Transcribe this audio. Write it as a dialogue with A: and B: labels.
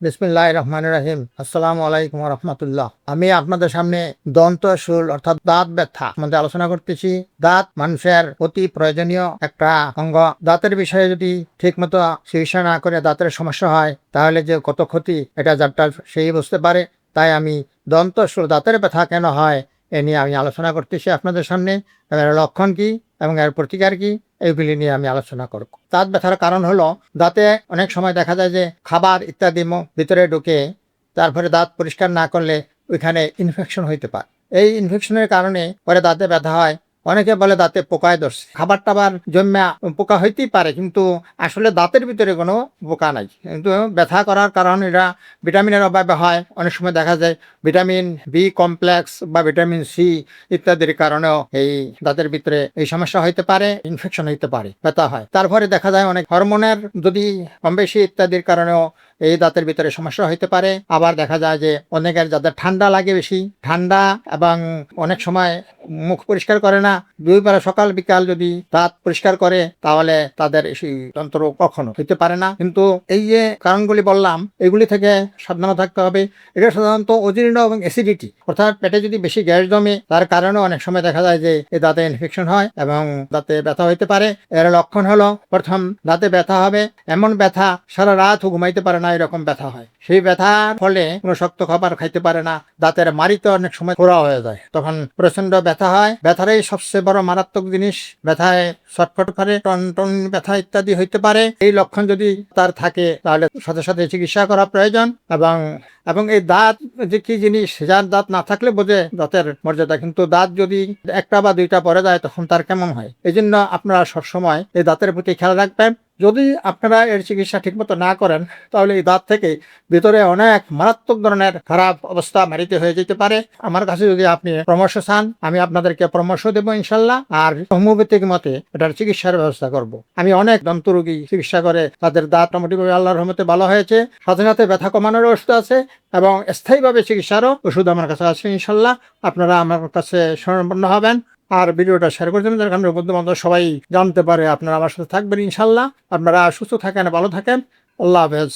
A: বিসমিল্লাহির রহমানির রহিম। আসসালামু আলাইকুম ওয়া রাহমাতুল্লাহ। আমি আপনাদের সামনে দন্ত শুল অর্থাৎ দাঁত ব্যথা সম্বন্ধে আলোচনা করতেছি। দাঁত মানুষের অতি প্রয়োজনীয় একটা অঙ্গ। দাঁতের বিষয়ে যদি ঠিকমতো চিকিৎসা না করে দাঁতের সমস্যা হয় তাহলে যে কত ক্ষতি এটা যারটা সেই বুঝতে পারে। তাই আমি দন্ত শুল দাঁতের ব্যথা কেন হয় এ নিয়ে আমি আলোচনা করতেছি আপনাদের সামনে। এর লক্ষণ কি এবং এর প্রতিকার কি এইগুলি নিয়ে আমি আলোচনা করব। দাঁত ব্যথার কারণ হলো দাঁতে অনেক সময় দেখা যায় যে খাবার ইত্যাদি ভিতরে ঢুকে তারপরে দাঁত পরিষ্কার না করলে ওইখানে ইনফেকশন হইতে পারে। এই ইনফেকশনের কারণে পরে দাঁতে ব্যথা হয়। অনেকে বলে দাঁতে পোকায় ধরছে, খাবার টাবার জন্মা পোকা হইতেই পারে, কিন্তু আসলে দাঁতের ভিতরে কোনো পোকা নাই, কিন্তু ব্যথা করার কারণ এটা ভিটামিনের অভাবে হয়। অনেক সময় দেখা যায় ভিটামিন বি কমপ্লেক্স বা ভিটামিন সি ইত্যাদির কারণেও এই দাঁতের ভিতরে এই সমস্যা হইতে পারে, ইনফেকশন হইতে পারে, ব্যথা হয়। তারপরে দেখা যায় অনেক হরমোনের যদি কম বেশি ইত্যাদির কারণেও এই দাঁতের ভিতরে সমস্যা হইতে পারে। আবার দেখা যায় যে অনেকের যাদের ঠান্ডা লাগে, বেশি ঠান্ডা এবং অনেক সময় মুখ পরিষ্কার করে না, দুইবার সকাল বিকাল যদি দাঁত পরিষ্কার করে তাহলে তাদের এই যন্ত্র কখনো হইতে পারে না। কিন্তু এই যে কারণগুলি বললাম এগুলি থেকে সাবধান থাকতে হবে। এটা সাধারণত অজীর্ণ এবং অ্যাসিডিটি, অর্থাৎ পেটে যদি বেশি গ্যাস জমে তার কারণে অনেক সময় দেখা যায় যে এই দাঁতে ইনফেকশন হয় এবং দাঁতে ব্যথা হইতে পারে। এর লক্ষণ হলো প্রথম দাঁতে ব্যথা হবে, এমন ব্যথা সারা রাত ঘুমাইতে পারে না এরকম ব্যথা হয়। সেই ব্যথার ফলে কোনো শক্ত খাবার খাইতে পারে না, দাঁতের মাড়িতে অনেক সময় ফোড়া হয়ে যায়, তখন প্রচন্ড ব্যথা হয়। ব্যথারই সবচেয়ে বড় মারাত্মক জিনিস, ব্যথায় ছটফট করে, টন ব্যথা ইত্যাদি হইতে পারে। এই লক্ষণ যদি তার থাকে তাহলে সাথে সাথে চিকিৎসা করা প্রয়োজন। এবং এই দাঁত যে কি জিনিস, যার দাঁত না থাকলে বোঝে দাঁতের মর্যাদা, কিন্তু দাঁত যদি একটা বা দুইটা পরে যায় তখন তার কেমন হয়। এই জন্য আপনারা সবসময় এই দাঁতের প্রতি খেয়াল রাখবেন। যদি আপনারা এর চিকিৎসা ঠিকমতো না করেন তাহলে এই দাঁত থেকে ভিতরে অনেক মারাত্মক ধরনের খারাপ অবস্থা মারিতে হয়ে যেতে পারে। আমার কাছে যদি আপনি পরামর্শ চান আমি আপনাদেরকে পরামর্শ দেবো ইনশাল্লাহ, আর হোমিওপ্যাথিক মতে এটার চিকিৎসার ব্যবস্থা করব। আমি অনেক দন্ত রোগী চিকিৎসা করে তাদের দাঁত মোটামুটি আল্লাহর রহমতে ভালো হয়েছে। সাথে সাথে ব্যথা কমানোর ওষুধ আছে এবং স্থায়ীভাবে চিকিৎসারও ওষুধ আমার কাছে আছে ইনশাল্লাহ। আপনারা আমার কাছে শরণাপন্ন হবেন আর ভিডিওটা শেয়ার করে দেবেন, যার কারণে বন্ধু বান্ধব সবাই জানতে পারে। আপনারা আমার সাথে থাকবেন ইনশাল্লাহ। আপনারা সুস্থ থাকেন, ভালো থাকেন। আল্লাহ হাফেজ।